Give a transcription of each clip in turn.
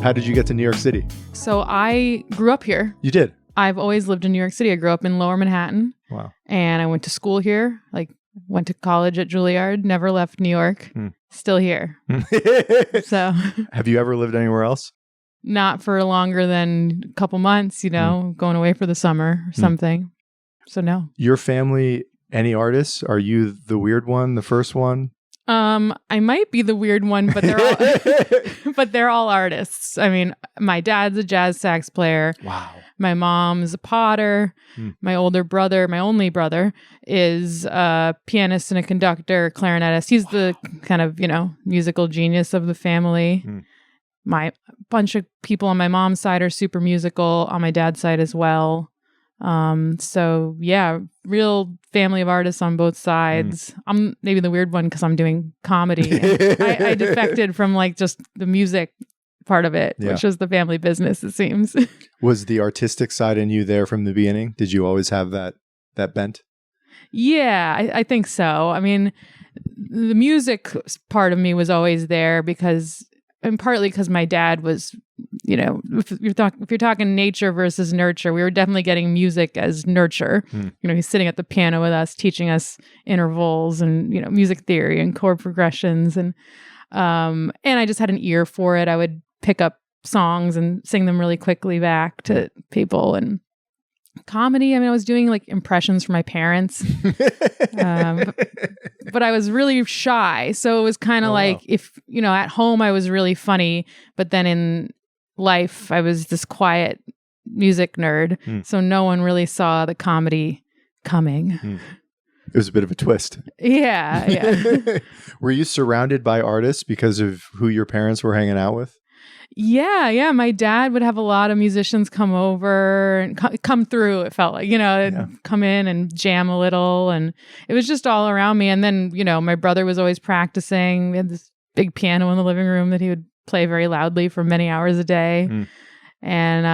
How did you get to New York City? So I grew up here. You did? I've always lived in New York City. I grew up in Lower Manhattan. Wow. And I went to school here, went to college at Juilliard, never left New York, still here. So have you ever lived anywhere else? Not for longer than a couple months, going away for the summer or something. So no. Your family, any artists? Are you the weird one, the first one? I might be the weird one, but they're all artists. I mean, my dad's a jazz sax player. Wow. My mom's a potter. My older brother, my only brother, is a pianist and a conductor, clarinetist. He's the kind of, musical genius of the family. My bunch of people on my mom's side are super musical, on my dad's side as well. So yeah, real family of artists on both sides. I'm maybe the weird one because I'm doing comedy. I defected from just the music part of it, which was the family business, it seems. Was the artistic side in you there from the beginning? Did you always have that bent? Yeah, I think so. I mean, the music part of me was always there and partly because my dad was, if you're talking nature versus nurture, we were definitely getting music as nurture. He's sitting at the piano with us, teaching us intervals and, music theory and chord progressions. And I just had an ear for it. I would pick up songs and sing them really quickly back to people. And comedy, I mean, I was doing impressions for my parents. But I was really shy. So it was kind of if, at home I was really funny, but then in life I was this quiet music nerd. So no one really saw the comedy coming. It was a bit of a twist. Yeah. Were you surrounded by artists because of who your parents were hanging out with? Yeah. My dad would have a lot of musicians come over and come through. It felt like, come in and jam a little, and it was just all around me. And then, my brother was always practicing. We had this big piano in the living room that he would play very loudly for many hours a day. And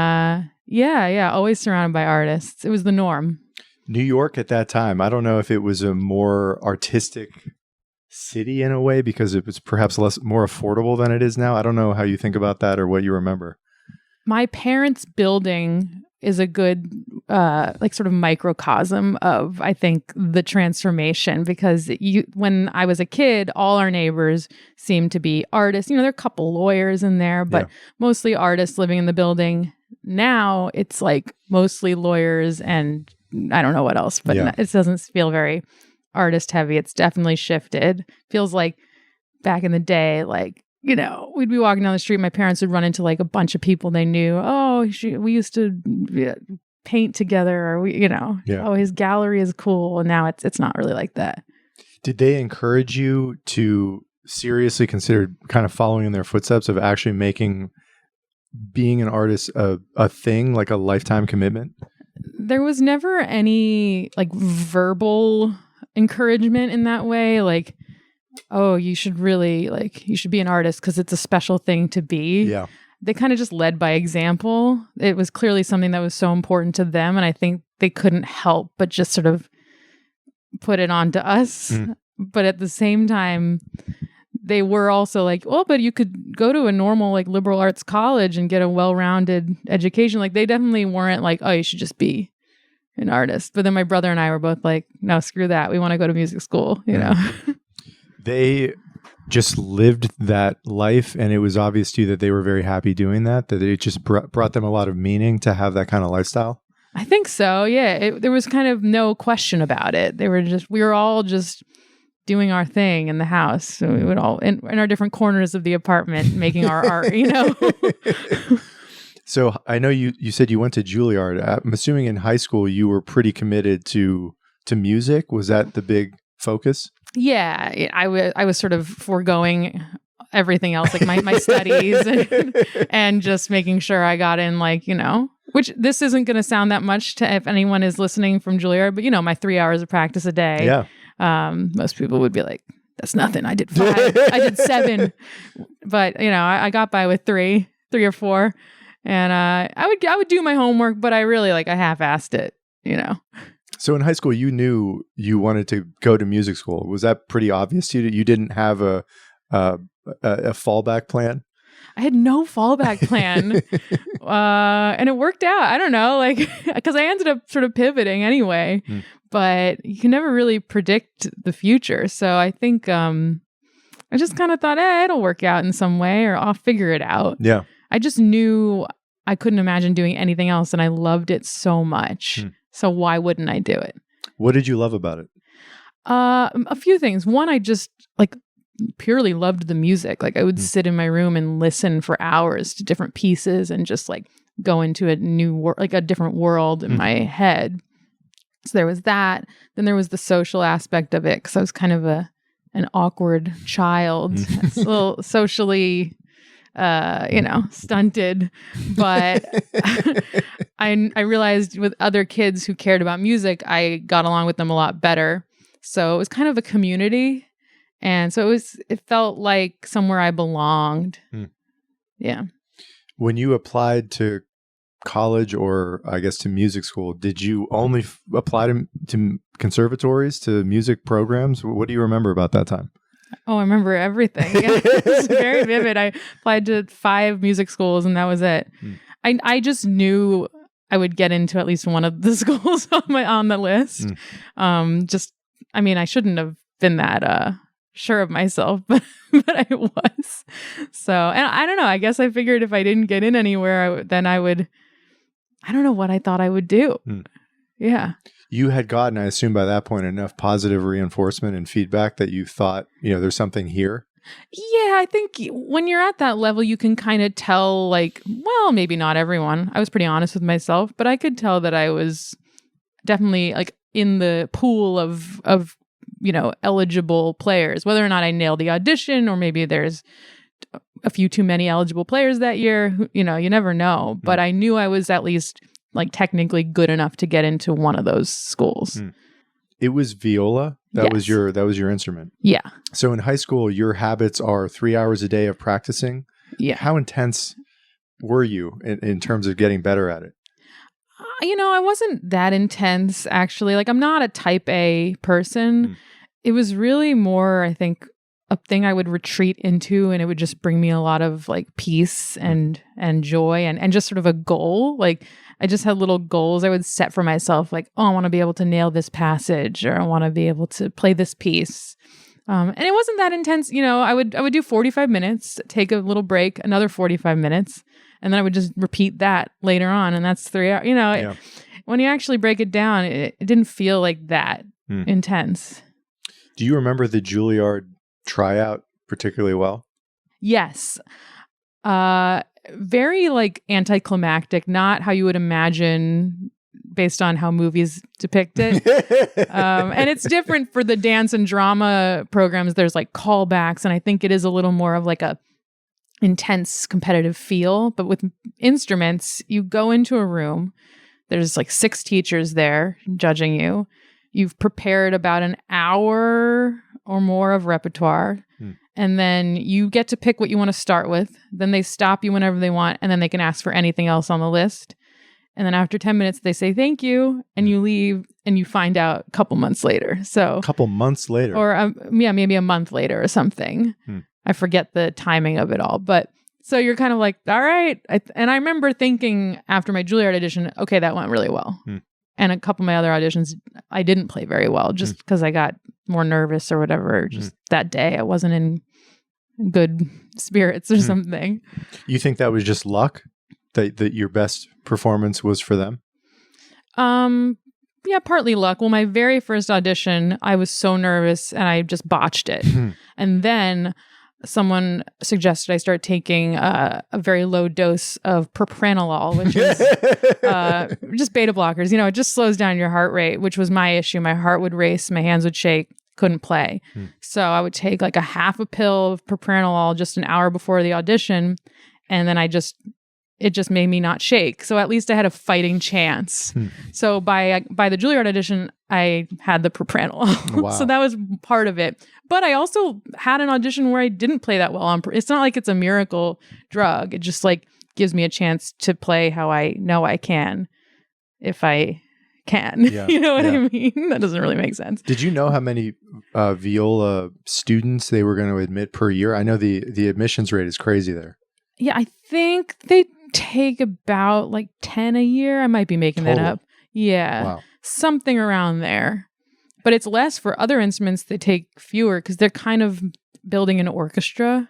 always surrounded by artists. It was the norm. New York at that time, I don't know if it was a more artistic city in a way because it was perhaps more affordable than it is now. I don't know how you think about that or what you remember. My parents' building is a good sort of microcosm of, I think, the transformation, because when I was a kid, all our neighbors seemed to be artists. There are a couple lawyers in there, but mostly artists living in the building. Now it's mostly lawyers and I don't know what else, but it doesn't feel very artist heavy. It's definitely shifted. Feels like back in the day, we'd be walking down the street, my parents would run into a bunch of people they knew. Oh, we used to paint together, or oh, his gallery is cool. And now it's not really like that. Did they encourage you to seriously consider kind of following in their footsteps of actually making being an artist a thing, like a lifetime commitment? There was never any verbal encouragement in that way. Oh, you should really you should be an artist because it's a special thing to be. Yeah. They kind of just led by example. It was clearly something that was so important to them. And I think they couldn't help but just sort of put it onto us. But at the same time, they were also but you could go to a normal liberal arts college and get a well-rounded education. They definitely weren't oh, you should just be an artist. But then my brother and I were both no, screw that. We want to go to music school, know? They just lived that life, and it was obvious to you that they were very happy doing that it just brought them a lot of meaning to have that kind of lifestyle? I think so, yeah. There was kind of no question about it. We were all just doing our thing in the house. So we would all, in our different corners of the apartment, making our art, So I know you said you went to Juilliard. I'm assuming in high school you were pretty committed to music. Was that the big focus? Yeah, I was sort of foregoing everything else, my studies and just making sure I got in which this isn't going to sound that much to if anyone is listening from Juilliard, but my 3 hours of practice a day. Yeah. Most people would be that's nothing. I did 5, I did 7, but I got by with 3 or 4. And I would do my homework, but I really I half-assed it, So in high school, you knew you wanted to go to music school. Was that pretty obvious to you? You didn't have a fallback plan? I had no fallback plan. And it worked out. I don't know, like, because I ended up sort of pivoting anyway, but you can never really predict the future. So I think I just kind of thought, it'll work out in some way, or I'll figure it out. Yeah. I just knew I couldn't imagine doing anything else, and I loved it so much. So why wouldn't I do it? What did you love about it? A few things. One, I just like purely loved the music. Like I would sit in my room and listen for hours to different pieces and just like go into a new like a different world in my head. So there was that. Then there was the social aspect of it, because I was kind of an awkward child, a little socially, stunted. But I realized with other kids who cared about music, I got along with them a lot better. So it was kind of a community. And so it felt like somewhere I belonged. Yeah. When you applied to college, or I guess to music school, did you only apply to conservatories, to music programs? What do you remember about that time? Oh, I remember everything. Yeah, it's very vivid. I applied to 5 music schools, and that was it. I just knew I would get into at least one of the schools on the list. I shouldn't have been that sure of myself, but I was. So, and I don't know. I guess I figured if I didn't get in anywhere, then I would. I don't know what I thought I would do. Yeah. You had gotten, I assume by that point, enough positive reinforcement and feedback that you thought, there's something here. Yeah, I think when you're at that level, you can kind of tell, like, well, maybe not everyone. I was pretty honest with myself, but I could tell that I was definitely like in the pool of eligible players, whether or not I nailed the audition, or maybe there's a few too many eligible players that year. You never know. But I knew I was at least like technically good enough to get into one of those schools. It was viola. That was your instrument. Yeah. So in high school, your habits are 3 hours a day of practicing. Yeah. How intense were you in terms of getting better at it? I wasn't that intense, actually. Like, I'm not a type A person. It was really more, I think, a thing I would retreat into, and it would just bring me a lot of like peace and joy and just sort of a goal. Like, I just had little goals I would set for myself, like, I want to be able to nail this passage, or I want to be able to play this piece. And it wasn't that intense. I would do 45 minutes, take a little break, another 45 minutes, and then I would just repeat that later on. And that's 3 hours. When you actually break it down, it didn't feel like that intense. Do you remember the Juilliard tryout particularly well? Yes. Very like anticlimactic, not how you would imagine based on how movies depict it. And it's different for the dance and drama programs. There's like callbacks, and I think it is a little more of like a intense competitive feel. But with instruments, you go into a room, there's like 6 teachers there judging you. You've prepared about an hour or more of repertoire. And then you get to pick what you want to start with. Then they stop you whenever they want, and then they can ask for anything else on the list. And then after 10 minutes, they say thank you, and you leave, and you find out a couple months later. So a couple months later, or maybe a month later or something. I forget the timing of it all, but so you're kind of like, all right. And I remember thinking after my Juilliard audition, okay, that went really well. And a couple of my other auditions, I didn't play very well, just because I got more nervous or whatever. Just that day, I wasn't in good spirits or something. You think that was just luck, that your best performance was for them? Yeah, partly luck. Well, my very first audition, I was so nervous and I just botched it. And then someone suggested I start taking a very low dose of propranolol, which is just beta blockers. It just slows down your heart rate, which was my issue. My heart would race, my hands would shake, couldn't play. So I would take like a half a pill of propranolol just an hour before the audition, and then it just made me not shake. So at least I had a fighting chance. So by the Juilliard audition, I had the propranolol. Wow. So that was part of it. But I also had an audition where I didn't play that well. It's not like it's a miracle drug. It just like gives me a chance to play how I know I can, if I can. Yeah. You know what I mean? That doesn't really make sense. Did you know how many viola students they were going to admit per year? I know the admissions rate is crazy there. Yeah, I think they take about like 10 a year. I might be making that Total? up. Yeah. Wow. Something around there. But it's less for other instruments. They take fewer because they're kind of building an orchestra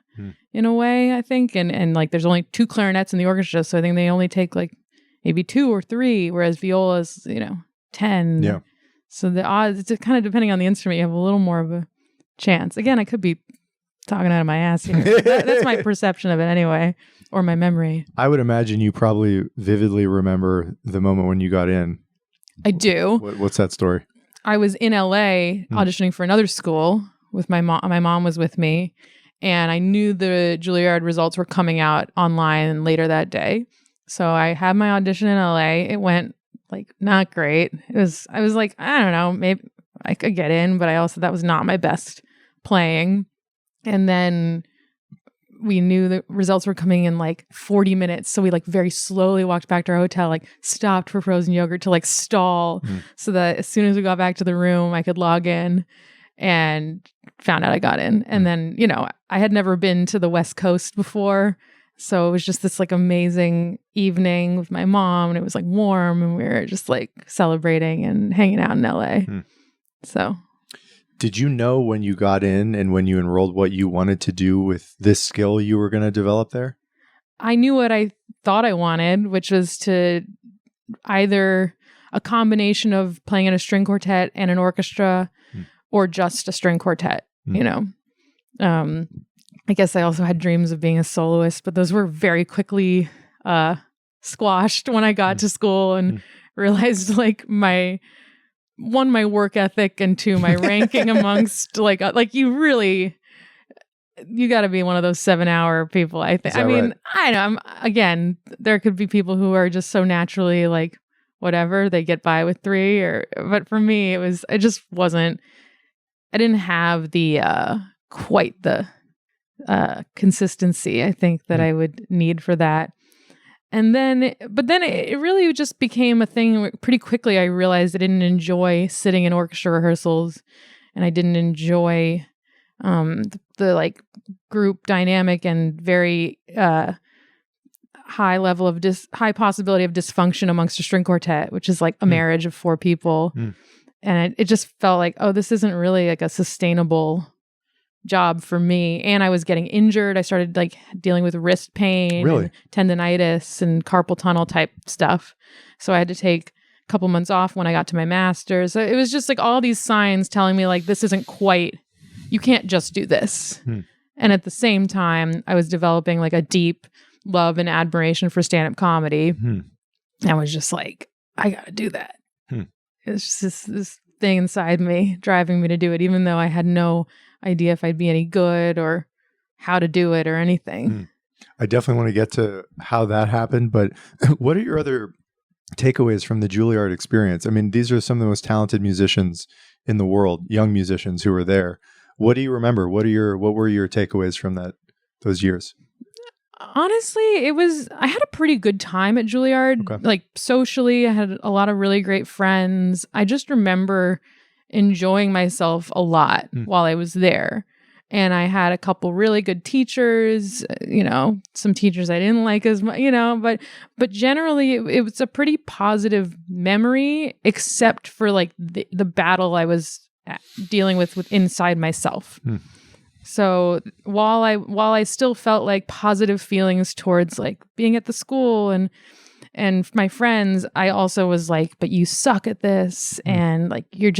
in a way, I think. And like there's only 2 clarinets in the orchestra. So I think they only take like maybe 2 or 3, whereas violas, 10. Yeah. So the odds, it's kind of depending on the instrument, you have a little more of a chance. Again, I could be talking out of my ass here. That's my perception of it anyway, or my memory. I would imagine you probably vividly remember the moment when you got in. I do. What's that story? I was in LA auditioning for another school with my mom. My mom was with me, and I knew the Juilliard results were coming out online later that day. So I had my audition in LA. It went like not great. I was like, I don't know, maybe I could get in, but that was not my best playing. And then we knew the results were coming in like 40 minutes. So we like very slowly walked back to our hotel, like stopped for frozen yogurt to like stall so that as soon as we got back to the room, I could log in, and found out I got in. And then, I had never been to the West Coast before. So it was just this like amazing evening with my mom, and it was like warm, and we were just like celebrating and hanging out in LA. So did you know when you got in and when you enrolled what you wanted to do with this skill you were going to develop there? I knew what I thought I wanted, which was to either a combination of playing in a string quartet and an orchestra or just a string quartet, I guess I also had dreams of being a soloist, but those were very quickly squashed when I got to school and realized like my work ethic, and 2, my ranking amongst like you got to be one of those 7-hour people. I think. I mean, right? I know. Again, there could be people who are just so naturally like whatever, they get by with 3. But for me, it just wasn't. I didn't have the quite the consistency I think that I would need for that. And then it really just became a thing pretty quickly. I realized I didn't enjoy sitting in orchestra rehearsals, and I didn't enjoy the like group dynamic and very high level of high possibility of dysfunction amongst a string quartet, which is like a marriage of 4 people. And it just felt like, oh, this isn't really like a sustainable job for me. And I was getting injured. I started like dealing with wrist pain, and tendonitis and carpal tunnel type stuff. So I had to take a couple months off when I got to my master's. So it was just like all these signs telling me like, this isn't quite, you can't just do this. And at the same time, I was developing like a deep love and admiration for stand-up comedy. I was just like, I got to do that. It's just this thing inside me driving me to do it, even though I had no idea if I'd be any good or how to do it or anything. I definitely want to get to how that happened, but what are your other takeaways from the Juilliard experience? I mean, these are some of the most talented musicians in the world, young musicians who were there. What do you remember? What were your takeaways from those years? Honestly, I had a pretty good time at Juilliard. Okay. Like socially, I had a lot of really great friends. I just remember enjoying myself a lot while I was there. And I had a couple really good teachers, some teachers I didn't like as much, but generally it was a pretty positive memory, except for like the battle I was dealing with inside myself. So while I still felt like positive feelings towards like being at the school and my friends, I also was like, but you suck at this. And like, it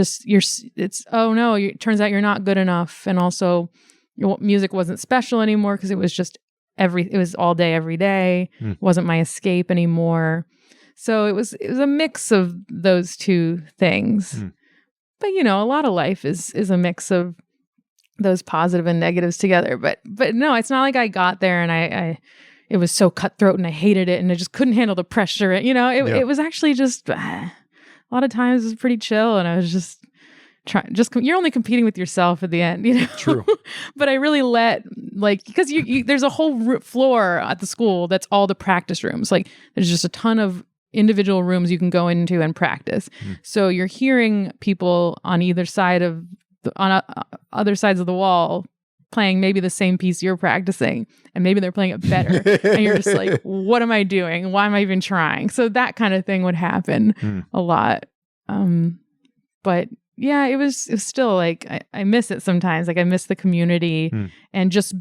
turns out you're not good enough. And also music wasn't special anymore because it was just it was all day, every day. It wasn't my escape anymore. So it was a mix of those 2 things. But a lot of life is a mix of those positive and negatives together. But no, it's not like I got there and it was so cutthroat and I hated it and I just couldn't handle the pressure. It was actually just a lot of times it was pretty chill, and I was just you're only competing with yourself at the end, True. But I really because there's a whole floor at the school that's all the practice rooms. Like there's just a ton of individual rooms you can go into and practice. So you're hearing people on either side of other sides of the wall playing maybe the same piece you're practicing, and maybe they're playing it better. And you're just like, what am I doing? Why am I even trying? So that kind of thing would happen a lot. But yeah, it was still like, I miss it sometimes. Like I miss the community and just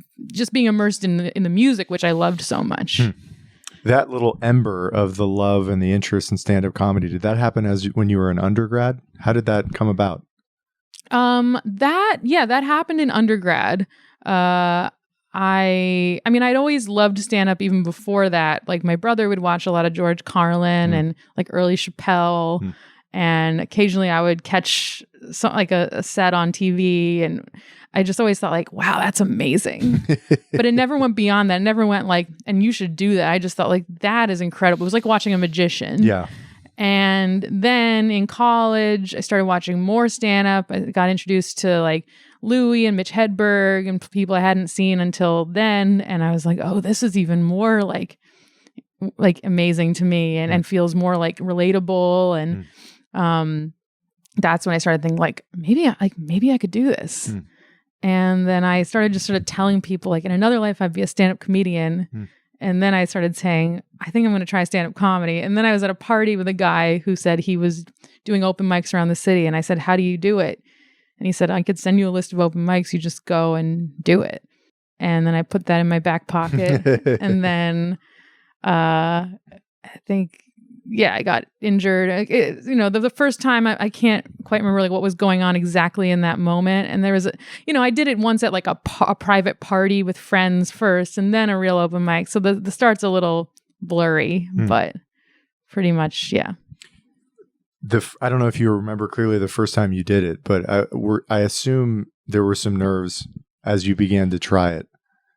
being immersed in the music, which I loved so much. That little ember of the love and the interest in stand-up comedy, did that happen when you were an undergrad? How did that come about? That happened in undergrad. I mean, I'd always loved stand-up even before that. Like my brother would watch a lot of George Carlin and like early Chappelle. And occasionally I would catch like a set on TV, and I just always thought like, wow, that's amazing. But it never went beyond that. It never went like, and you should do that. I just thought like, that is incredible. It was like watching a magician. Yeah. And then in college, I started watching more stand-up. I got introduced to like Louis and Mitch Hedberg and people I hadn't seen until then. And I was like, oh, this is even more like amazing to me and feels more like relatable. And that's when I started thinking like, maybe I could do this. And then I started just sort of telling people like, in another life, I'd be a stand-up comedian. And then I started saying, I think I'm going to try stand-up comedy. And then I was at a party with a guy who said he was doing open mics around the city. And I said, how do you do it? And he said, I could send you a list of open mics. You just go and do it. And then I put that in my back pocket. And then I think, I got injured. The first time I can't quite remember like what was going on exactly in that moment. And there was I did it once at like a private party with friends first, and then a real open mic. So the start's a little blurry, but pretty much, yeah. I don't know if you remember clearly the first time you did it, but I assume there were some nerves as you began to try it.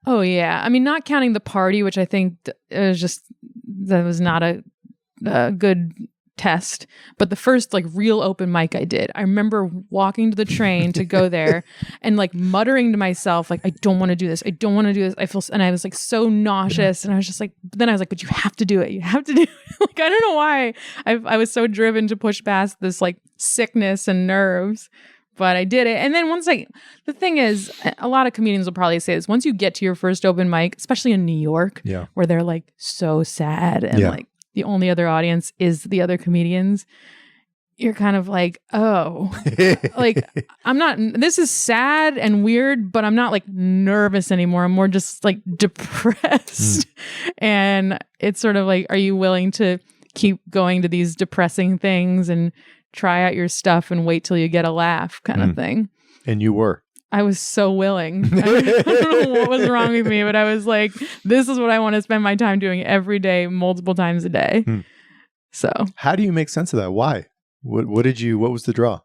Oh yeah, I mean, not counting the party, which I think that was not a good test, but the first like real open mic I did, I remember walking to the train to go there and like muttering to myself like, I don't want to do this, I don't want to do this, and I was like so nauseous, and I was just like, then I was like, but you have to do it, you have to do it. Like I don't know why I was so driven to push past this like sickness and nerves, but I did it. And then the thing is, a lot of comedians will probably say this, once you get to your first open mic, especially in New York, where they're like so sad and like the only other audience is the other comedians, you're kind of like, oh, like this is sad and weird, but I'm not like nervous anymore. I'm more just like depressed. And it's sort of like, are you willing to keep going to these depressing things and try out your stuff and wait till you get a laugh kind of thing? And you were. I was so willing. I don't know what was wrong with me, but I was like, this is what I want to spend my time doing every day, multiple times a day. So how do you make sense of that? Why? What was the draw?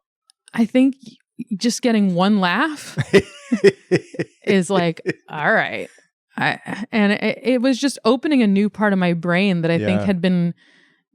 I think just getting one laugh is like, all right. It was just opening a new part of my brain that I think had been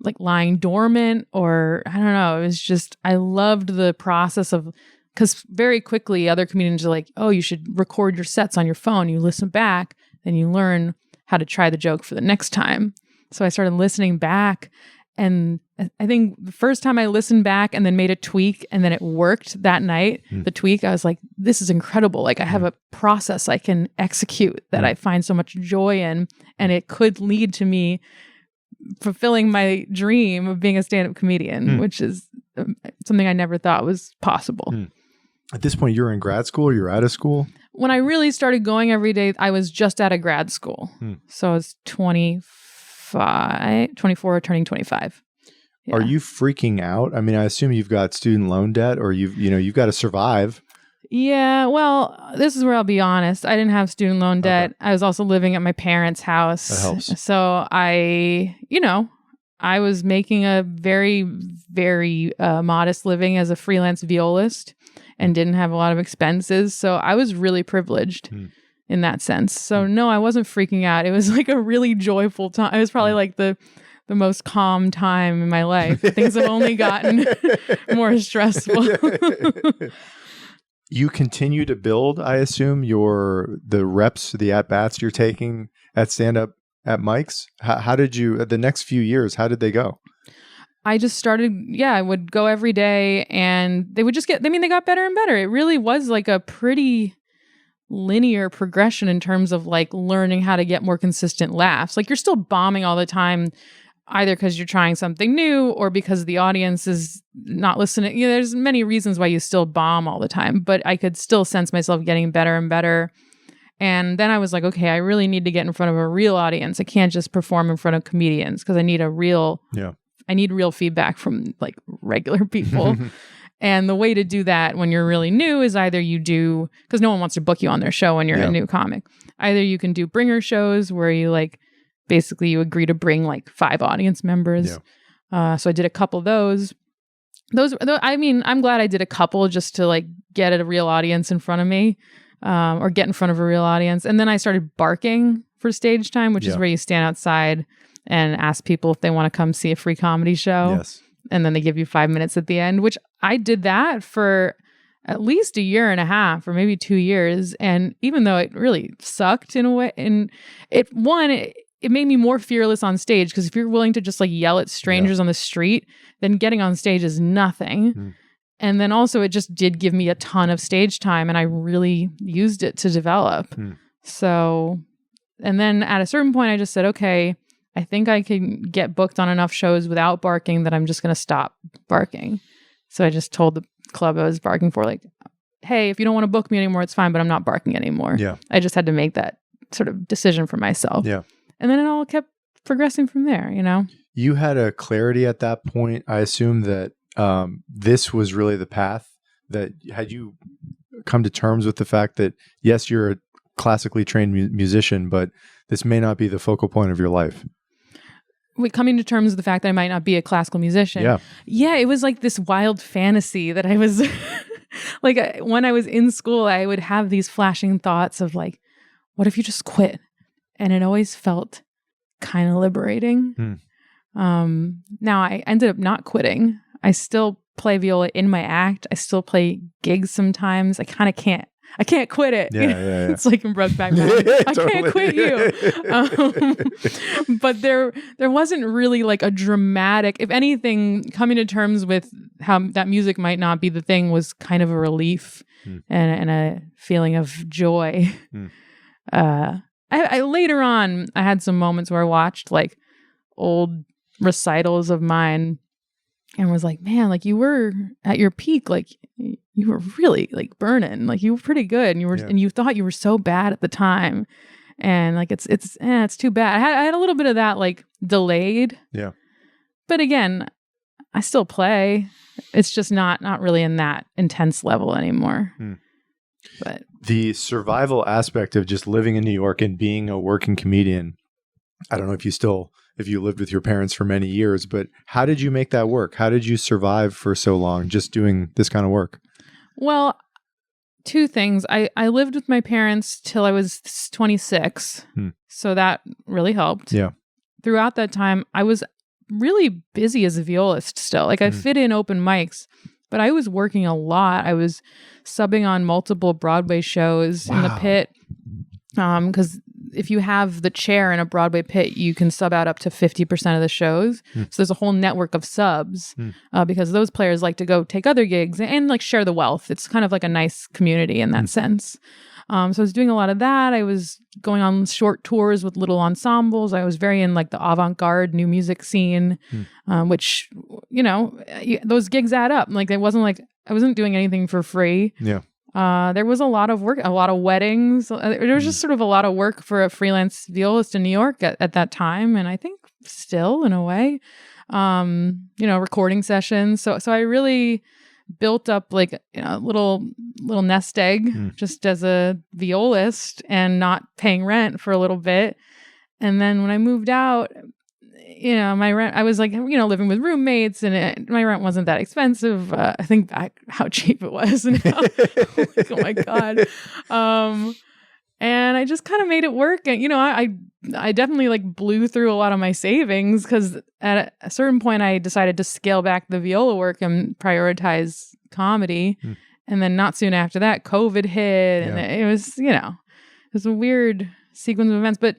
like lying dormant, or I don't know. It was just, I loved the process of, because very quickly other comedians are like, oh, you should record your sets on your phone. You listen back, then you learn how to try the joke for the next time. So I started listening back, and I think the first time I listened back and then made a tweak and then it worked that night, the tweak, I was like, this is incredible. Like I have a process I can execute that I find so much joy in, and it could lead to me fulfilling my dream of being a stand-up comedian, which is something I never thought was possible. At this point, you're in grad school or you're out of school? When I really started going every day, I was just out of grad school. So I was 24, turning 25. Yeah. Are you freaking out? I mean, I assume you've got student loan debt, or you've got to survive. Yeah, well, this is where I'll be honest. I didn't have student loan debt. Okay. I was also living at my parents' house. That helps. So I was making a very, very modest living as a freelance violist and didn't have a lot of expenses. So I was really privileged in that sense. So no, I wasn't freaking out. It was like a really joyful time. It was probably like the most calm time in my life. Things have only gotten more stressful. You continue to build, I assume, the reps, the at-bats you're taking at stand-up at mics. How did you, the next few years, how did they go? I just started, I would go every day, and they would just they got better and better. It really was like a pretty linear progression in terms of like learning how to get more consistent laughs. Like you're still bombing all the time, either because you're trying something new or because the audience is not listening. You know, there's many reasons why you still bomb all the time, but I could still sense myself getting better and better. And then I was like, okay, I really need to get in front of a real audience. I can't just perform in front of comedians because I need real feedback from like regular people. And the way to do that when you're really new is either you do, because no one wants to book you on their show when you're a new comic. Either you can do bringer shows where you like, basically you agree to bring like 5 audience members. Yeah. So I did a couple of those. I mean, I'm glad I did a couple just to like get a real audience in front of me, or get in front of a real audience. And then I started barking for stage time, which is where you stand outside and ask people if they want to come see a free comedy show. Yes. And then they give you 5 minutes at the end, which I did that for at least a year and a half or maybe 2 years. And even though it really sucked in a way, and it made me more fearless on stage, because if you're willing to just like yell at strangers on the street, then getting on stage is nothing. And then also it just did give me a ton of stage time, and I really used it to develop. So, and then at a certain point I just said, okay, I think I can get booked on enough shows without barking that I'm just going to stop barking. So I just told the club I was barking for, like, hey, if you don't want to book me anymore, it's fine, but I'm not barking anymore. Yeah. I just had to make that sort of decision for myself. Yeah. And then it all kept progressing from there, you know? You had a clarity at that point. I assume that this was really the path. That had you come to terms with the fact that, yes, you're a classically trained musician, but this may not be the focal point of your life? Coming to terms with the fact that I might not be a classical musician. Yeah, it was like this wild fantasy that I was like, when I was in school, I would have these flashing thoughts of like, what if you just quit? And it always felt kind of liberating. Now I ended up not quitting. I still play viola in my act. I still play gigs sometimes. I can't quit it. Yeah. It's like in Brokeback Mountain. I can't quit you. But there wasn't really like a dramatic, if anything, coming to terms with how that music might not be the thing was kind of a relief and a feeling of joy. I later on, I had some moments where I watched like old recitals of mine and was like, man, like you were at your peak, like you were really like burning, like you were pretty good, and you were and you thought you were so bad at the time, and like it's too bad. I had a little bit of that like delayed, but again, I still play. It's just not really in that intense level anymore. But the survival aspect of just living in New York and being a working comedian, I don't know if you lived with your parents for many years, but how did you make that work? How did you survive for so long just doing this kind of work? Well, 2 things. I lived with my parents till I was 26. So that really helped. Yeah. Throughout that time, I was really busy as a violist still. Like I fit in open mics, but I was working a lot. I was subbing on multiple Broadway shows in the pit. Because if you have the chair in a Broadway pit, you can sub out up to 50% of the shows. So there's a whole network of subs because those players like to go take other gigs and like share the wealth. It's kind of like a nice community in that sense. So I was doing a lot of that. I was going on short tours with little ensembles. I was very in like the avant-garde new music scene, which, you know, those gigs add up. Like it wasn't like I wasn't doing anything for free. Yeah. There was a lot of work, a lot of weddings. There was just sort of a lot of work for a freelance violist in New York at that time. And I think still in a way, you know, recording sessions. So I really built up like a little nest egg just as a violist and not paying rent for a little bit. And then when I moved out, you know, my rent, I was like, you know, living with roommates and my rent wasn't that expensive. I think back how cheap it was now. Like, oh my God. And I just kind of made it work. And, you know, I definitely like blew through a lot of my savings because at a certain point I decided to scale back the viola work and prioritize comedy. And then not soon after that, COVID hit and it was, you know, it was a weird sequence of events, but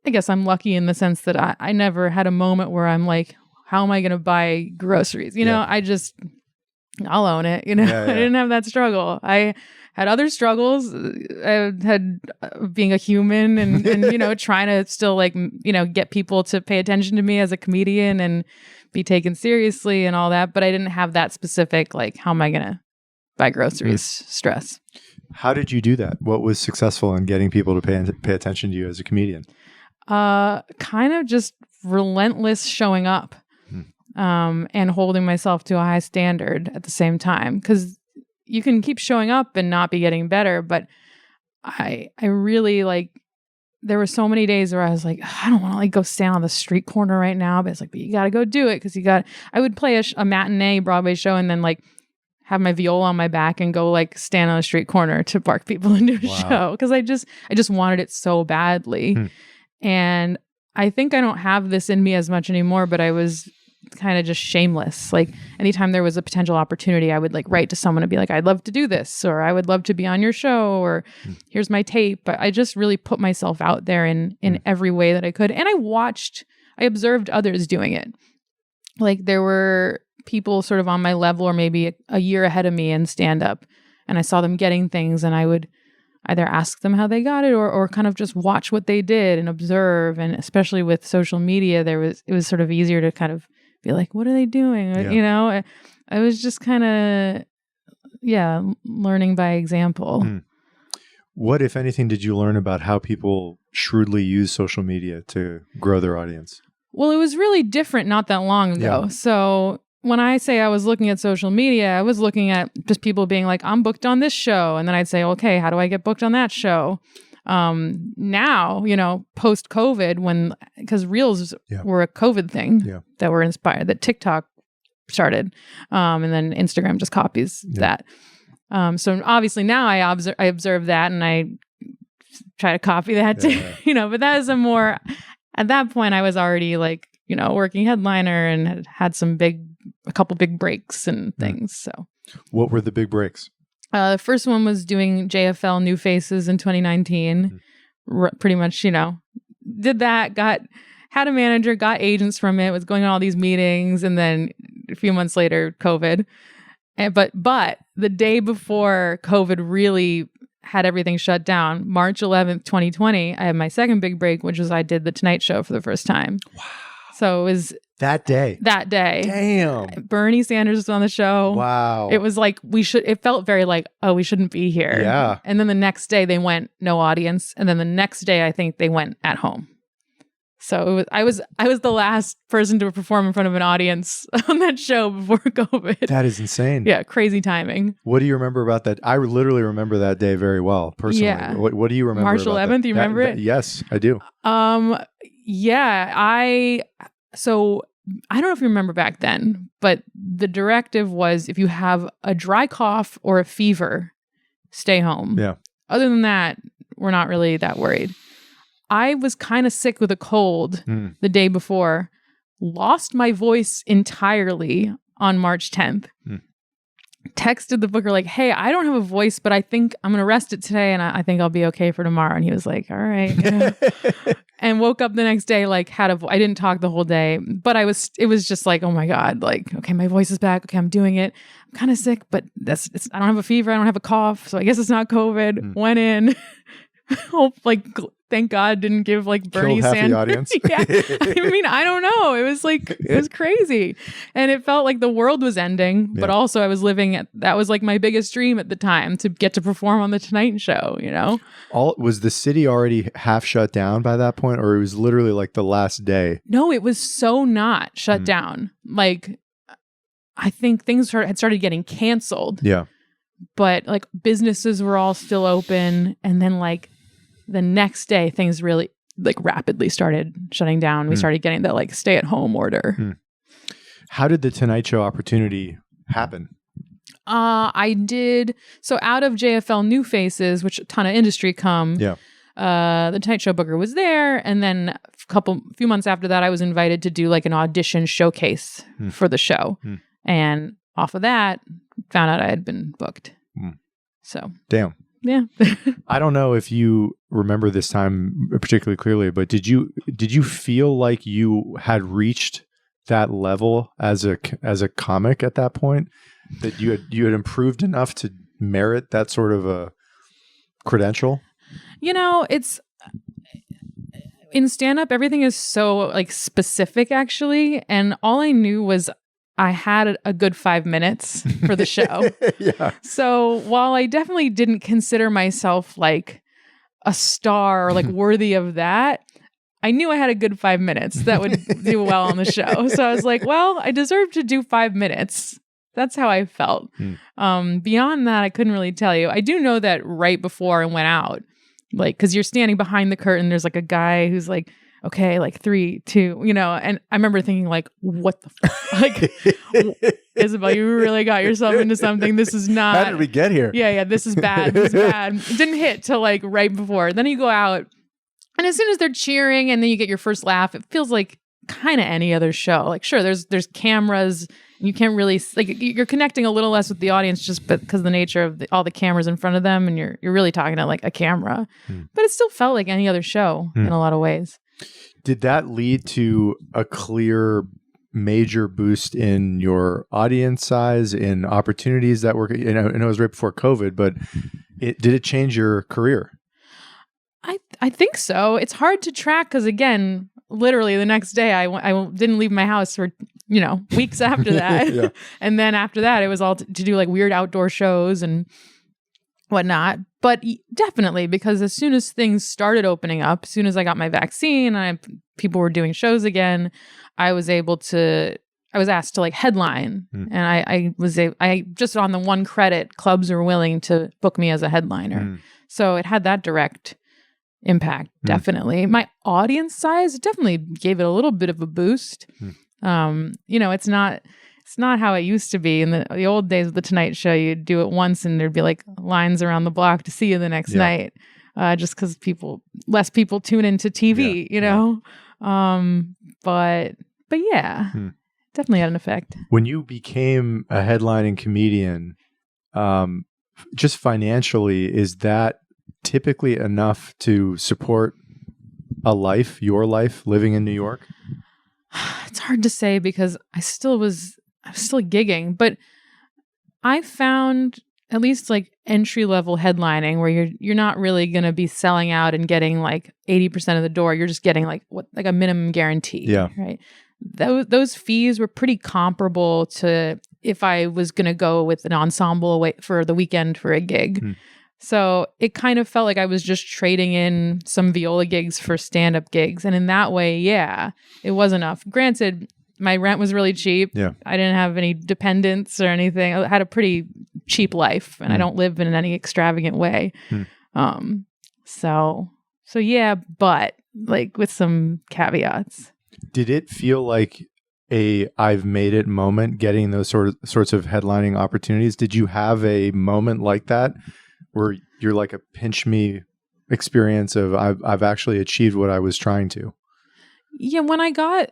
I guess I'm lucky in the sense that I never had a moment where I'm like, how am I going to buy groceries? You know, I just I'll own it. You know, Yeah, yeah. I didn't have that struggle. I had other struggles. I had being a human and you know, trying to still like, you know, get people to pay attention to me as a comedian and be taken seriously and all that. But I didn't have that specific, like, how am I going to buy groceries stress. How did you do that? What was successful in getting people to pay attention to you as a comedian? Kind of just relentless showing up. And holding myself to a high standard at the same time, because you can keep showing up and not be getting better. But I really like, there were so many days where I was like, I don't want to like go stand on the street corner right now. But it's like, but you got to go do it. Cause I would play a matinee Broadway show and then like have my viola on my back and go like stand on a street corner to bark people into a show. Cause I just wanted it so badly. And I think I don't have this in me as much anymore, but I was kind of just shameless. Like anytime there was a potential opportunity, I would like write to someone and be like, I'd love to do this, or I would love to be on your show, or here's my tape. But I just really put myself out there in every way that I could. And I observed others doing it. Like there were people sort of on my level or maybe a year ahead of me in stand up, and I saw them getting things, and I would either ask them how they got it or kind of just watch what they did and observe. And especially with social media, it was sort of easier to kind of be like, what are they doing? You know, I was just kind of, learning by example. What, if anything, did you learn about how people shrewdly use social media to grow their audience? Well, it was really different not that long ago. Yeah. So when I say I was looking at social media, I was looking at just people being like, I'm booked on this show. And then I'd say, okay, how do I get booked on that show? Now, you know, post-COVID, because Reels were a COVID thing that were inspired, that TikTok started, and then Instagram just copies that. So obviously now I observe that and I try to copy that too, you know, but that is at that point I was already like, you know, working headliner and had a couple big breaks and things. So what were the big breaks? The first one was doing JFL New Faces in 2019. Pretty much, you know, did that, had a manager, got agents from it, was going on all these meetings, and then a few months later, COVID. But the day before COVID really had everything shut down, March 11th, 2020, I had my second big break, which was I did The Tonight Show for the first time. Wow. So it was that day. Damn. Bernie Sanders was on the show. Wow. It was like it felt very like, oh, we shouldn't be here. Yeah. And then the next day they went no audience. And then the next day I think they went at home. So I was the last person to perform in front of an audience on that show before COVID. That is insane. Yeah, crazy timing. What do you remember about that? I literally remember that day very well, personally. Yeah. What do you remember? March 11th, you remember it? Yes, I do. Yeah, so I don't know if you remember back then, but the directive was if you have a dry cough or a fever, stay home. Yeah. Other than that, we're not really that worried. I was kind of sick with a cold the day before, lost my voice entirely on March 10th. Texted the booker like, hey, I don't have a voice, but I think I'm going to rest it today and I think I'll be okay for tomorrow. And he was like, all right. Yeah. And woke up the next day, like I didn't talk the whole day, but it was just like, oh my God, like, okay, my voice is back. Okay, I'm doing it. I'm kind of sick, but I don't have a fever. I don't have a cough. So I guess it's not COVID. Went in. Thank God didn't give like Bernie Sanders the audience. Yeah. I mean, I don't know. It was crazy. And it felt like the world was ending, but also I was that was like my biggest dream at the time, to get to perform on the Tonight Show, you know? Was the city already half shut down by that point, or it was literally like the last day? No, it was so not shut down. Like, I think things had started getting canceled. Yeah. But like businesses were all still open. And then like the next day, things really like rapidly started shutting down. We started getting that like stay at home order. How did the Tonight Show opportunity happen? I did. So out of JFL New Faces, which a ton of industry come. Yeah. The Tonight Show booker was there. And then a few months after that, I was invited to do like an audition showcase for the show. And off of that, found out I had been booked. So. Damn. Yeah. I don't know if you remember this time particularly clearly, but did you feel like you had reached that level as a comic at that point? that you had improved enough to merit that sort of a credential? It's in stand-up, everything is so like specific actually. And all I knew was I had a good 5 minutes for the show. Yeah. So while I definitely didn't consider myself like a star or like worthy of that, I knew I had a good 5 minutes that would do well on the show. So I was like, well, I deserve to do 5 minutes. That's how I felt. Beyond that, I couldn't really tell you. I do know that right before I went out, like, because you're standing behind the curtain, there's like a guy who's like, okay, like 3, 2, and I remember thinking like, what the fuck? Like, Isabel, you really got yourself into something. This is not. How did we get here? Yeah, this is bad. This is bad. It didn't hit till like right before. Then you go out, and as soon as they're cheering and then you get your first laugh, it feels like kind of any other show. Like, sure, there's cameras, and you can't really like you're connecting a little less with the audience just because of the nature of all the cameras in front of them, and you're really talking to like a camera. But it still felt like any other show in a lot of ways. Did that lead to a clear major boost in your audience size, in opportunities that were, I know it was right before COVID, but did it change your career? I think so. It's hard to track because, again, literally the next day I didn't leave my house for, weeks after that. Yeah. And then after that, it was all to do like weird outdoor shows and whatnot. But definitely, because as soon as things started opening up, as soon as I got my vaccine and people were doing shows again, I was asked to like headline. And I just on the one credit, clubs were willing to book me as a headliner. So it had that direct impact, definitely. My audience size definitely gave it a little bit of a boost. It's not how it used to be in the old days of the Tonight Show. You'd do it once and there'd be like lines around the block to see you the next night, just because less people tune into TV, But yeah, definitely had an effect. When you became a headlining comedian, just financially, is that typically enough to support your life living in New York? It's hard to say because I was still gigging, but I found at least like entry level headlining where you're not really going to be selling out and getting like 80% of the door. You're just getting like a minimum guarantee. Yeah. Right. Those fees were pretty comparable to if I was going to go with an ensemble away for the weekend for a gig. So it kind of felt like I was just trading in some viola gigs for stand-up gigs. And in that way, yeah, it was enough. Granted, my rent was really cheap. Yeah. I didn't have any dependents or anything. I had a pretty cheap life, and I don't live in any extravagant way. So yeah, but like with some caveats. Did it feel like a I've made it moment getting those sorts of headlining opportunities? Did you have a moment like that where you're like a pinch me experience of I've actually achieved what I was trying to? Yeah, when I got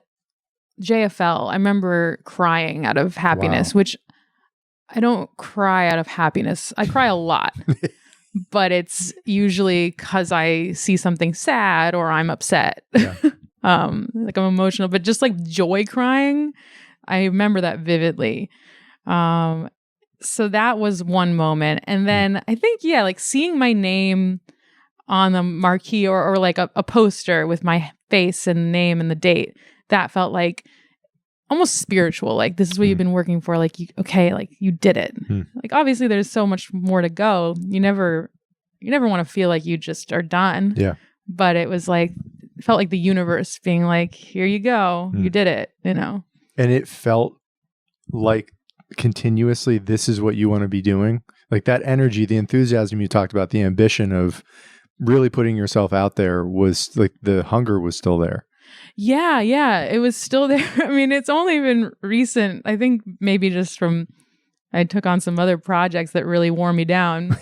JFL, I remember crying out of happiness, which I don't cry out of happiness. I cry a lot, but it's usually because I see something sad or I'm upset. Yeah. Like I'm emotional, but just like joy crying, I remember that vividly. So that was one moment. And then I think, like seeing my name on the marquee or like a poster with my face and name and the date, that felt like almost spiritual. Like, this is what you've been working for. Like, you did it. Like, obviously there's so much more to go. You never want to feel like you just are done. Yeah. But it was like, it felt like the universe being like, here you go. You did it, And it felt like continuously, this is what you want to be doing. Like that energy, the enthusiasm you talked about, the ambition of really putting yourself out there was like the hunger was still there. Yeah, it was still there. I mean, it's only been recent. I think maybe just from I took on some other projects that really wore me down,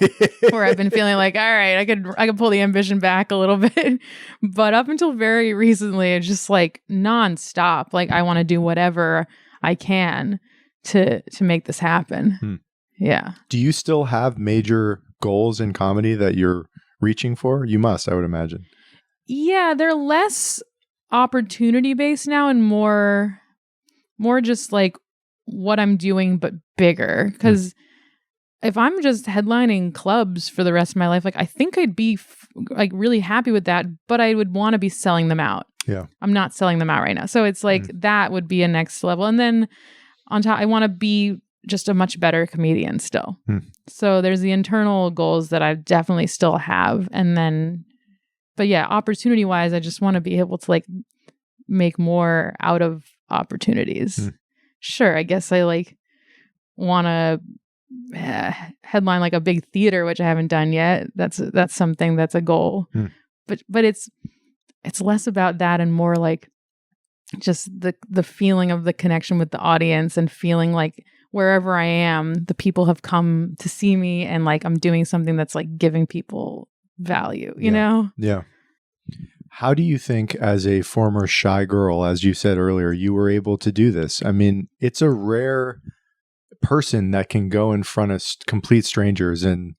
where I've been feeling like, all right, I could pull the ambition back a little bit. But up until very recently, it's just like nonstop. Like I want to do whatever I can to make this happen. Yeah. Do you still have major goals in comedy that you're reaching for? You must, I would imagine. Yeah, they're less opportunity based now and more just like what I'm doing but bigger, because if I'm just headlining clubs for the rest of my life, like I think I'd be like really happy with that, but I would want to be selling them out. Yeah. I'm not selling them out right now. So it's like that would be a next level. And then on top, I want to be just a much better comedian still. So there's the internal goals that I definitely still have. And then, but yeah, opportunity wise, I just want to be able to like make more out of opportunities. Sure, I guess I like want to headline like a big theater, which I haven't done yet. That's something that's a goal. But it's less about that and more like just the feeling of the connection with the audience and feeling like wherever I am, the people have come to see me and like I'm doing something that's like giving people value, you know? Yeah. How do you think, as a former shy girl, as you said earlier, you were able to do this? I mean, it's a rare person that can go in front of complete strangers and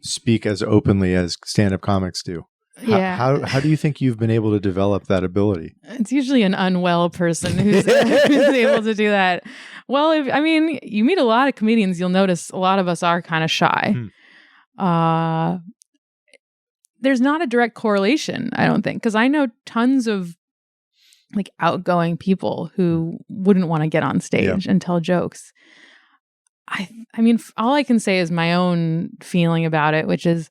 speak as openly as stand-up comics do. Yeah. How do you think you've been able to develop that ability? It's usually an unwell person who's able to do that. Well, you meet a lot of comedians, you'll notice a lot of us are kind of shy. There's not a direct correlation, I don't think, because I know tons of like outgoing people who wouldn't want to get on stage and tell jokes. I mean, all I can say is my own feeling about it, which is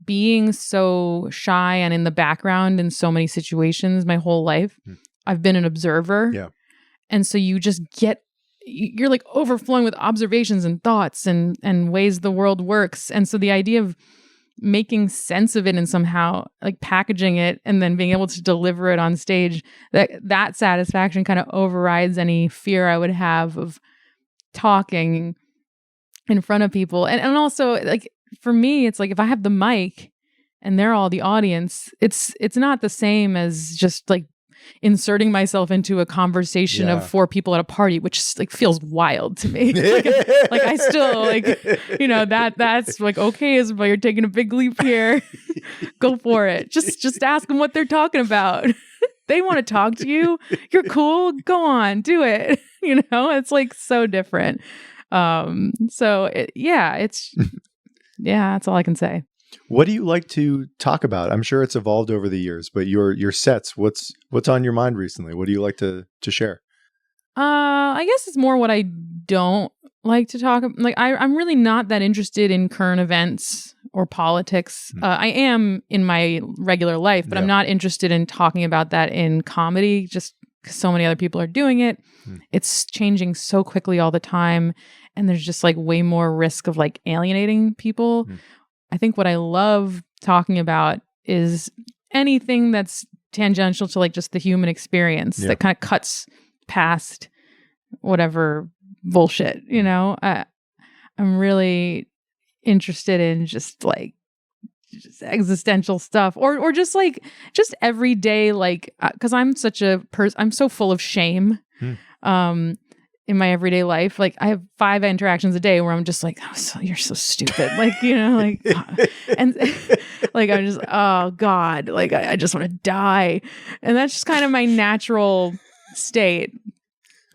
being so shy and in the background in so many situations my whole life. I've been an observer. Yeah. And so you're like overflowing with observations and thoughts and ways the world works. And so the idea of making sense of it and somehow like packaging it and then being able to deliver it on stage, that satisfaction kind of overrides any fear I would have of talking in front of people. And also like for me, it's like if I have the mic and they're all the audience, it's not the same as just like inserting myself into a conversation of four people at a party, which like feels wild to me. like I still like, you know, that's like, okay, Isabel, you're taking a big leap here. Go for it. Just ask them what they're talking about. They want to talk to you. You're cool. Go on, do it. You know, it's like so different. That's all I can say. What do you like to talk about? I'm sure it's evolved over the years, but your sets, what's on your mind recently? What do you like to share? I guess it's more what I don't like to talk about. Like I'm really not that interested in current events or politics. I am in my regular life, but I'm not interested in talking about that in comedy just because so many other people are doing it. It's changing so quickly all the time. And there's just like way more risk of like alienating people. I think what I love talking about is anything that's tangential to like just the human experience that kind of cuts past whatever bullshit, you know? I'm really interested in just existential stuff or just like just everyday, like, cause I'm such a person, I'm so full of shame. In my everyday life, like I have 5 interactions a day where I'm just like, you're so stupid. Like, you know, like, and like, I'm just, oh God, like I just want to die. And that's just kind of my natural state.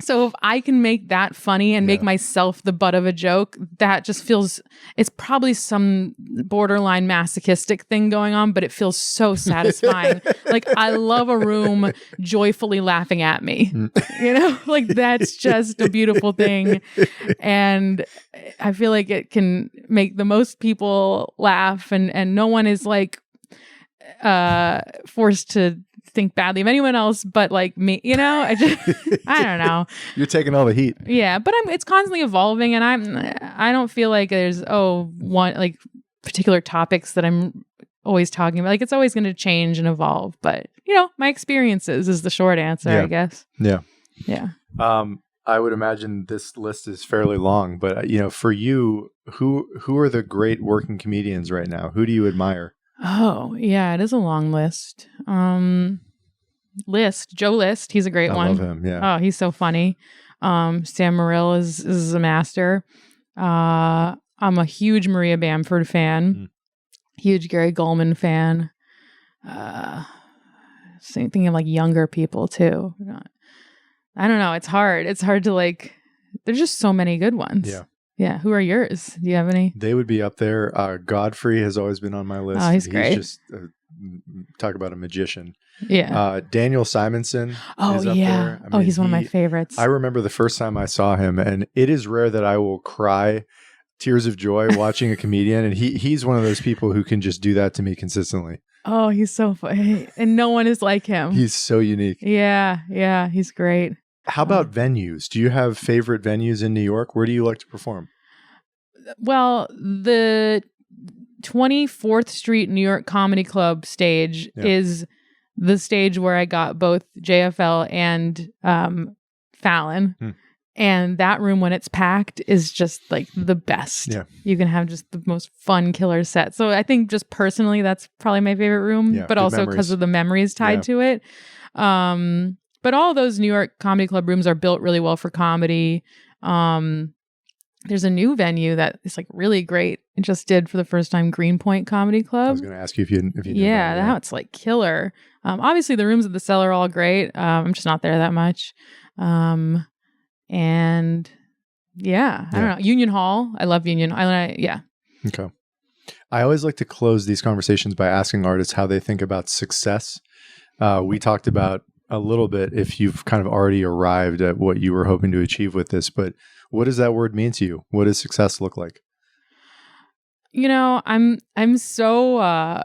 So if I can make that funny and make myself the butt of a joke, that just feels, it's probably some borderline masochistic thing going on, but it feels so satisfying. Like I love a room joyfully laughing at me, you know, like that's just a beautiful thing. And I feel like it can make the most people laugh and no one is like forced to think badly of anyone else but like me, you know. I don't know. You're taking all the heat. Yeah, but it's constantly evolving and I don't feel like there's one like particular topics that I'm always talking about. Like it's always going to change and evolve, but you know, my experiences is the short answer, I guess. Yeah. I would imagine this list is fairly long, but you know, for you, who are the great working comedians right now? Who do you admire? Oh, yeah, it is a long list. Joe List, he's a great one. I love him, yeah. Oh, he's so funny. Sam Morrill is a master. I'm a huge Maria Bamford fan. Huge Gary Goldman fan. Same thing of like younger people too. I don't know. It's hard. It's hard to like there's just so many good ones. Yeah. Yeah. Who are yours? Do you have any? They would be up there. Godfrey has always been on my list. Oh, he's great. Just talk about a magician. Yeah. Daniel Simonson is up there. I mean, he's one of my favorites. I remember the first time I saw him, and it is rare that I will cry tears of joy watching a comedian, and he's one of those people who can just do that to me consistently. Oh, he's so funny. And no one is like him. He's so unique. Yeah, he's great. How about venues? Do you have favorite venues in New York? Where do you like to perform? Well, the 24th Street New York Comedy Club stage is the stage where I got both JFL and Fallon. And that room, when it's packed, is just like the best. Yeah. You can have just the most fun killer set. So I think just personally, that's probably my favorite room, but also because of the memories tied to it. But all those New York Comedy Club rooms are built really well for comedy. There's a new venue that is like really great. It just did for the first time, Greenpoint Comedy Club. I was going to ask you if you knew that. That's like killer. Obviously, the rooms at the Cellar are all great. I'm just not there that much. And I don't know. Union Hall. I love Union. Okay. I always like to close these conversations by asking artists how they think about success. We talked about a little bit if you've kind of already arrived at what you were hoping to achieve with this, but what does that word mean to you? What does success look like? You know, I'm so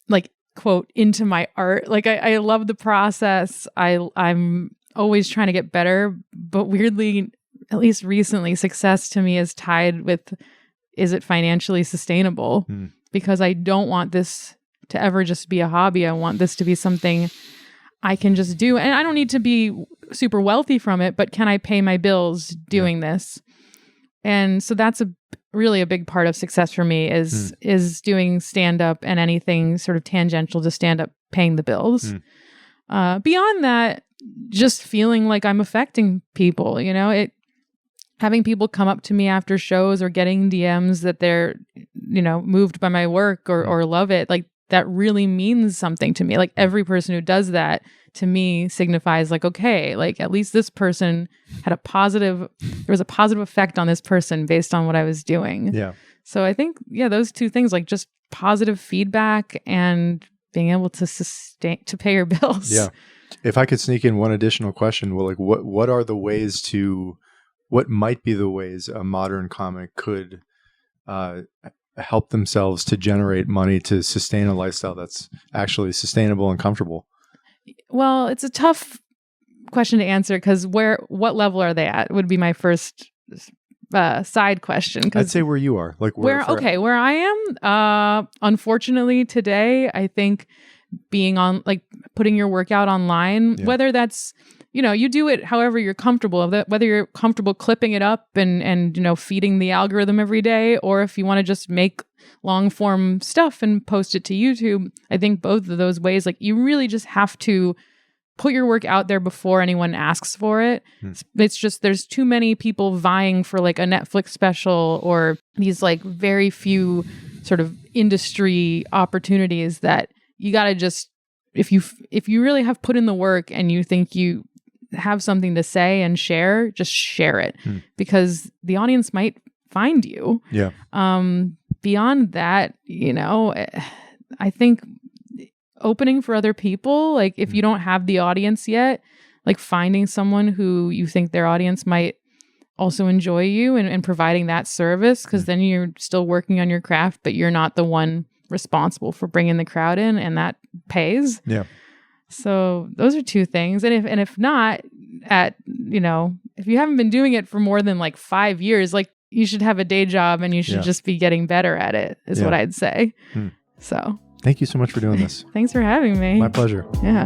like quote into my art. Like I love the process. I'm always trying to get better, but weirdly, at least recently, success to me is tied with, is it financially sustainable? Because I don't want this to ever just be a hobby. I want this to be something I can just do. And I don't need to be super wealthy from it, but can I pay my bills doing this? And so that's really a big part of success for me is doing stand-up and anything sort of tangential to stand-up, paying the bills. Beyond that, just feeling like I'm affecting people, you know, having people come up to me after shows or getting DMs that they're, you know, moved by my work or love it. Like that really means something to me. Like every person who does that to me signifies like, okay, like at least this person had there was a positive effect on this person based on what I was doing. Yeah. So I think, those two things, like just positive feedback and being able to pay your bills. Yeah. If I could sneak in one additional question, well, like what might be the ways a modern comic could help themselves to generate money to sustain a lifestyle that's actually sustainable and comfortable? Well, it's a tough question to answer because what level are they at would be my first side question. I'd say where you are, like where I am. Unfortunately, today I think being on, like putting your work out online, whether that's, you know, you do it however you're comfortable, whether you're comfortable clipping it up and you know, feeding the algorithm every day, or if you want to just make long form stuff and post it to YouTube. I think both of those ways, like you really just have to put your work out there before anyone asks for it. It's just, there's too many people vying for like a Netflix special or these like very few sort of industry opportunities that you got to just, if you really have put in the work and you think you have something to say and share, just share it because the audience might find you. Yeah. Beyond that, you know, I think opening for other people, like if you don't have the audience yet, like finding someone who you think their audience might also enjoy you and providing that service, because then you're still working on your craft, but you're not the one responsible for bringing the crowd in, and that pays. Yeah. So those are two things. And if not, you know, if you haven't been doing it for more than like 5 years, like you should have a day job and you should just be getting better at it is what I'd say. So thank you so much for doing this. Thanks for having me. My pleasure. Yeah.